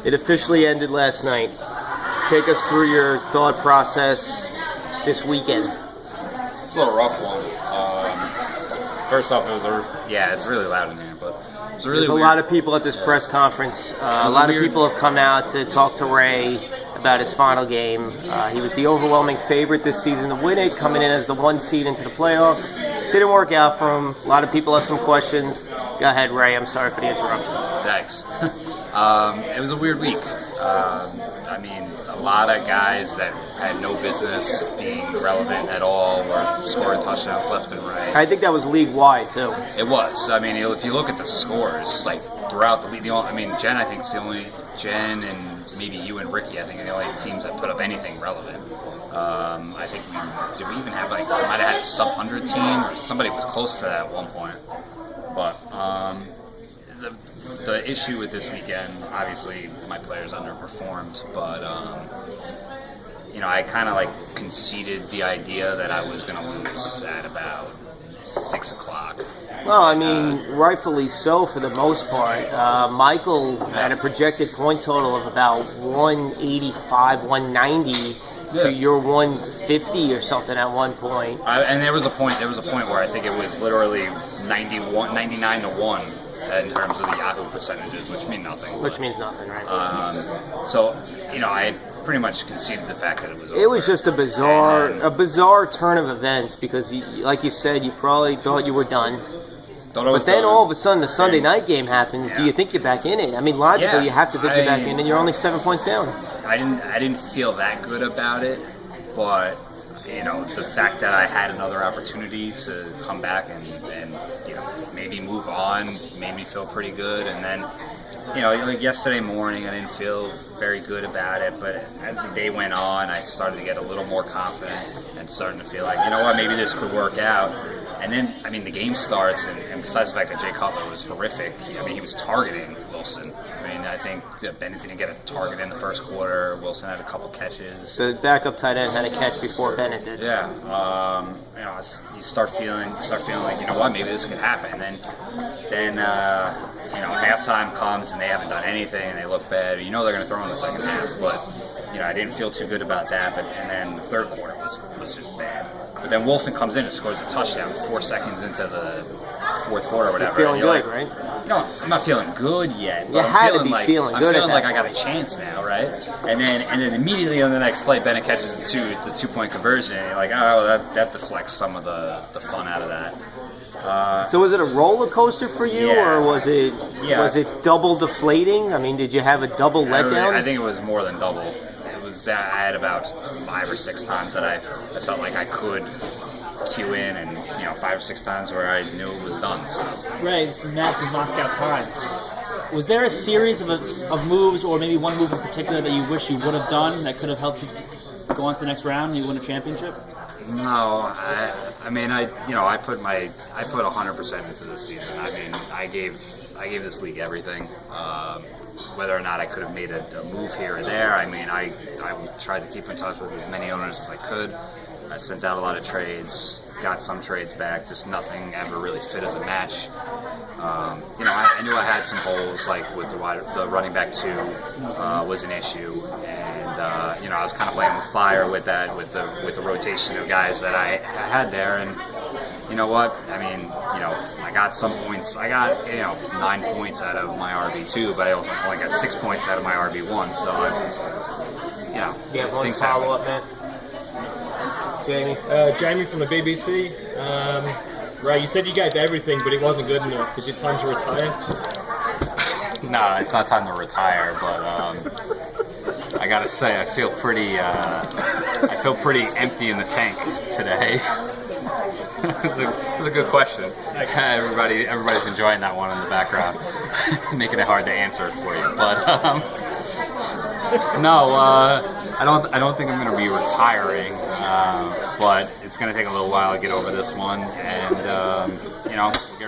It officially ended last night. Take us through your thought process this weekend. It's a little rough one. First off, it's really loud in here, but it was really There's a weird. lot of people at this press conference. A lot of people have come out to talk to Ray about his final game. He was the overwhelming favorite this season to win it, coming in as the 1 seed into the playoffs. Didn't work out for him. A lot of people have some questions. Go ahead, Ray. I'm sorry for the interruption. Thanks. It was a weird week. A lot of guys that had no business being relevant at all were scoring touchdowns left and right. I think that was league-wide, too. It was. If you look at the scores, like throughout the league, Jen, I think, is the only, Jen and maybe you and Ricky, I think, are the only teams that put up anything relevant. I think did we even have, we might have had a sub-100 team, or somebody was close to that at one point. But the issue with this weekend, obviously, my players underperformed, but I kind of conceded the idea that I was going to lose at about 6 o'clock. Well, rightfully so for the most part. Michael had a projected point total of about 185, 190 to your 150 or something at one point. And there was a point where I think it was literally 99 to 1 in terms of the Yahoo percentages, which mean nothing. Which means nothing, right? I had pretty much conceded the fact that it was over. It was just a bizarre turn of events because, like you said, you probably thought you were done. But then all of a sudden the Sunday night game happens. Yeah. Do you think you're back in it? Logically, you have to think you're back in, and you're only 7 points down. I didn't feel that good about it, but the fact that I had another opportunity to come back and maybe move on made me feel pretty good. And then yesterday morning I didn't feel very good about it, but as the day went on I started to get a little more confident and starting to feel like, maybe this could work out. And then, the game starts, and besides the fact that Jay Cutler was horrific, he was targeting Wilson. I think that Bennett didn't get a target in the first quarter. Wilson had a couple catches. The backup tight end had a catch before Bennett did. Yeah. You start feeling like, maybe this could happen. Then halftime comes, and they haven't done anything, and they look bad. They're going to throw in the second half, but I didn't feel too good about that. And then the third quarter was just bad. But then Wilson comes in and scores a touchdown 4 seconds into the fourth quarter or whatever. You're feeling good, right? I'm not feeling good yet. But I'm feeling like I got a chance now, right? And then immediately on the next play, Bennett catches the 2-point conversion. And you're like, that deflects some of the fun out of that. So was it a roller coaster for you, or was it double deflating? Did you have a double letdown? I think it was more than double. I had about 5 or 6 times that I felt like I could cue in, and 5 or 6 times where I knew it was done. So. Right, this is Matt from Moscow Times. Was there a series of moves, or maybe one move in particular that you wish you would have done that could have helped you go on to the next round and you win a championship? No, I put 100% into this season. I gave this league everything. Whether or not I could have made a move here or there, I tried to keep in touch with as many owners as I could. I sent out a lot of trades, got some trades back, just nothing ever really fit as a match. I knew I had some holes, like with the running back 2 was an issue, and I was kind of playing with fire with that, with the rotation of guys that I had there, and you know what? I got some points. I got 9 points out of my RB2, but I only got 6 points out of my RB1. So you have one follow-up, man. Jamie? Jamie from the BBC. Right, you said you gave everything, but it wasn't good enough. Is it time to retire? No, it's not time to retire, but I gotta say, I feel pretty empty in the tank today. It was a good question. Everybody's enjoying that one in the background, making it hard to answer it for you. But no, I don't think I'm going to be retiring. But it's going to take a little while to get over this one, and we'll be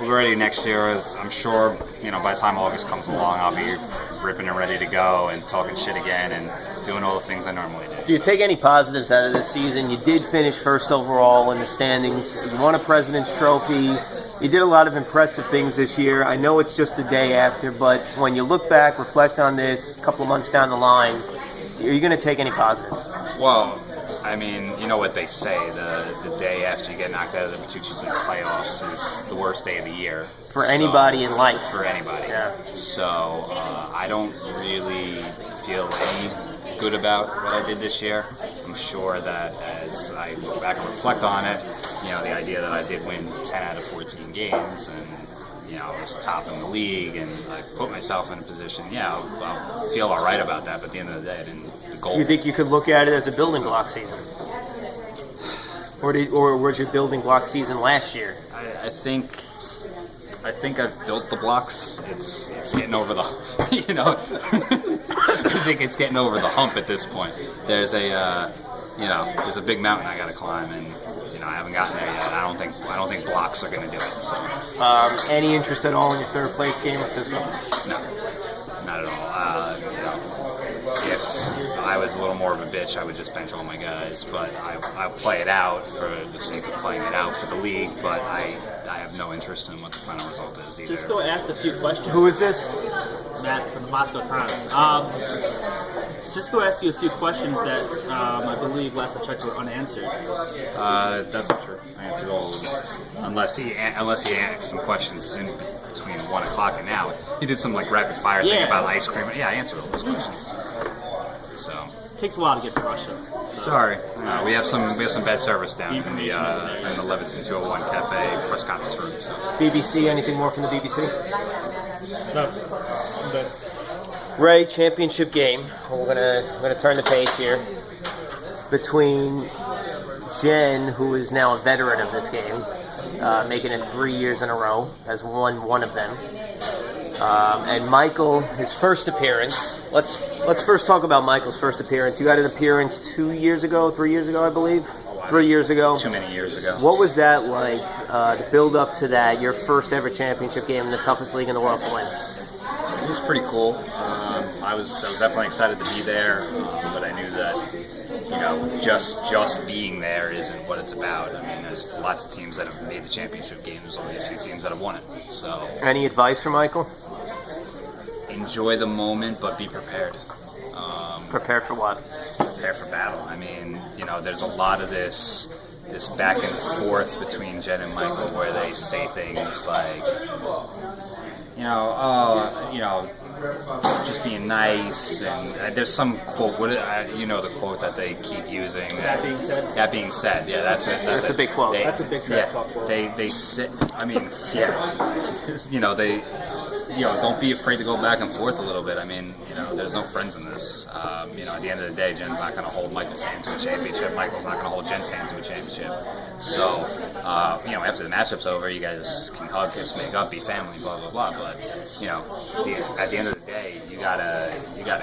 ready next year. As I'm sure, by the time August comes along, I'll be ripping and ready to go and talking shit again and doing all the things I normally do. Do you take any positives out of this season? You did finish first overall in the standings. You won a President's Trophy. You did a lot of impressive things this year. I know it's just the day after, but when you look back, reflect on this a couple of months down the line, are you going to take any positives? Well, I mean, you know what they say, the day after you get knocked out of the Bertucci's League playoffs is the worst day of the year. For anybody in life. For anybody. Yeah. So I don't really feel any good about what I did this year. I'm sure that as I look back and reflect on it, you know, the idea that I did win 10 out of 14 games and, you know, I was top in the league and I put myself in a position, I'll feel all right about that, but at the end of the day, the goal. You think you could look at it as a building block season? Or was your building block season last year? I think I've built the blocks. It's getting over the, you know, I think it's getting over the hump at this point. There's a big mountain I got to climb, and you know I haven't gotten there yet. I don't think blocks are going to do it. So, any interest at all in your third place game with Cisco? No, not at all. You know, if I was a little more of a bitch, I would just bench all my guys. But I'll play it out for the sake of playing it out for the league. But I have no interest in what the final result is either. Cisco asked a few questions. Who is this? Matt from the Moscow Times. Cisco asked you a few questions that I believe last I checked were unanswered. That's not true. I answered all of them. Unless he asked some questions in between 1 o'clock and now. He did some like rapid fire thing about ice cream. Yeah, I answered all those questions. So It takes a while to get to Russia. sorry, we have some bad service down in the Leviton 201 Cafe press conference room. So. BBC, anything more from the BBC? No. I'm done. Ray, championship game. We're gonna turn the page here. Between Jen, who is now a veteran of this game, making it 3 years in a row, has won one of them. And Michael, his first appearance. Let's first talk about Michael's first appearance. You got an appearance 3 years ago, I believe. 3 years ago. Too many years ago. What was that like? The build up to that, your first ever championship game in the toughest league in the world to win. It was pretty cool. I was definitely excited to be there, but I knew that, you know, just being there isn't what it's about. I mean, there's lots of teams that have made the championship game. There's only a few teams that have won it. So Any advice for Michael? enjoy the moment, but be prepared. Prepare for what? Prepare for battle. I mean, you know, there's a lot of this back and forth between Jen and Michael where they say things like, just being nice, and there's some quote. You know the quote that they keep using. That being said? That being said, yeah, that's it. That's a big quote. That's a big trash talk quote. They sit. I mean, yeah. Don't be afraid to go back and forth a little bit. I mean, there's no friends in this. At the end of the day, Jen's not going to hold Michael's hand to a championship. Michael's not going to hold Jen's hand to a championship. So, after the matchup's over, you guys can hug, kiss, make up, be family, blah blah blah. But at the end of the day, you gotta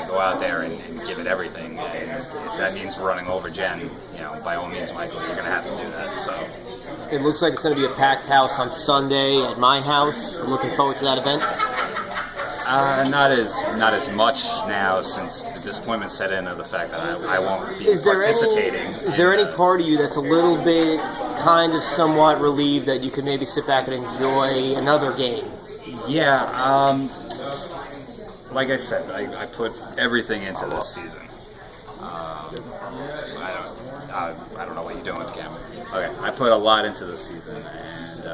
go out there and give it everything. And if that means running over Jen, by all means, Michael, you're going to have to do that. So. It looks like it's going to be a packed house on Sunday at my house. I'm looking forward to that event. Not as much now since the disappointment set in of the fact that I won't be participating. Is there any part of you that's a little bit kind of somewhat relieved that you could maybe sit back and enjoy another game? Yeah, like I said, I put everything into this season. I don't know what you're doing with the camera. Okay, I put a lot into the season, and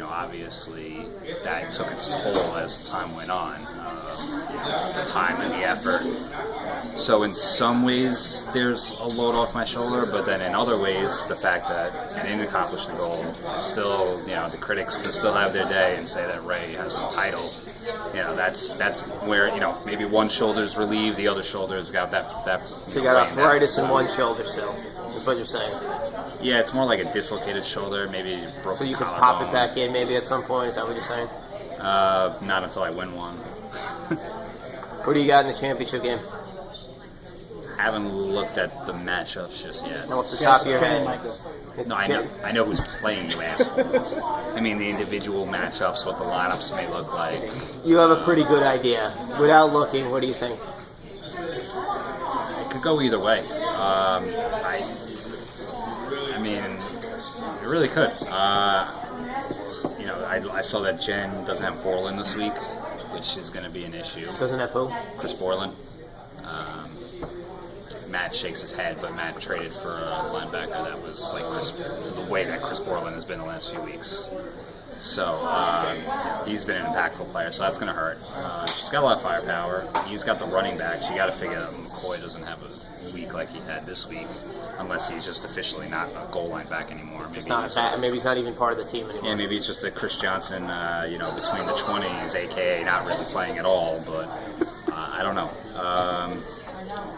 obviously that took its toll as time went on. The time and the effort. So in some ways, there's a load off my shoulder, but then in other ways, the fact that I didn't accomplish the goal, still, the critics can still have their day and say that Ray has a title. That's where maybe one shoulder's relieved, the other shoulder's got that. So you got arthritis in one shoulder still. That's what you're saying. Yeah, it's more like a dislocated shoulder, maybe broken. So you could collarbone. pop it back in maybe at some point. Is that what you're saying? Not until I win one. Who do you got in the championship game? Haven't looked at the matchups just yet. Off the top of your head. No, I know who's playing, you asshole. I mean the individual matchups, what the lineups may look like. You have a pretty good idea. Without looking, what do you think? It could go either way. I mean, it really could. I saw that Jen doesn't have Borland this week, which is going to be an issue. Doesn't have who? Chris Borland. Matt shakes his head, but Matt traded for a linebacker that was like the way that Chris Borland has been the last few weeks. So he's been an impactful player, so that's going to hurt. She's got a lot of firepower. He's got the running backs. You got to figure that McCoy doesn't have a week like he had this week, unless he's just officially not a goal line back anymore. Maybe he's not even part of the team anymore. Yeah, maybe it's just a Chris Johnson, between the 20s, aka not really playing at all. But I don't know.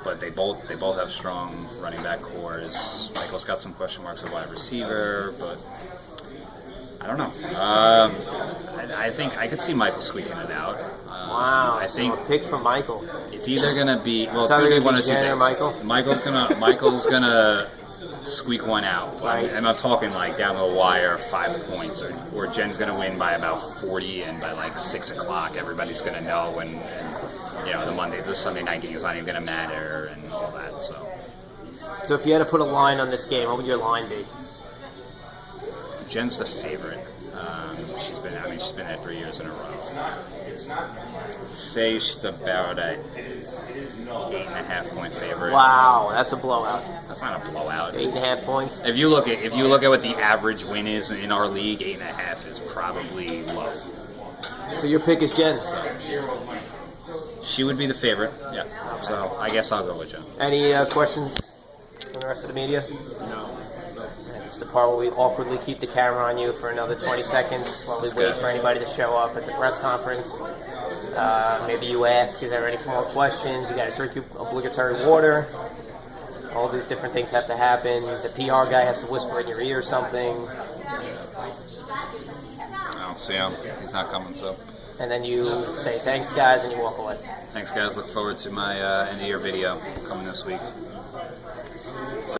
But they both have strong running back cores. Michael's got some question marks at wide receiver, but I don't know. I think I could see Michael squeaking it out. Wow! I think a pick from Michael. It's either gonna be It's either one gonna of two be Jen or things. Michael? Michael's gonna squeak one out. Right. I'm not talking like down the wire 5 points, or Jen's gonna win by about 40, and by like 6 o'clock everybody's gonna know, and the Sunday night game is not even gonna matter and all that. So if you had to put a line on this game, what would your line be? Jen's the favorite. She's been there 3 years in a row. Say she's about a 8.5 point favorite. Wow, that's a blowout. That's not a blowout. 8.5 points. If you look at what the average win is in our league, 8.5 is probably low. So your pick is Jen. She would be the favorite. Yeah. So I guess I'll go with Jen. Any questions from the rest of the media? No. This is the part where we awkwardly keep the camera on you for another 20 seconds while we wait for anybody to show up at the press conference. Maybe you ask, is there any more questions? You got to drink your obligatory water. All these different things have to happen. The PR guy has to whisper in your ear something. I don't see him. He's not coming, so. And then you say, thanks, guys, and you walk away. Thanks, guys. Look forward to my end of year video coming this week.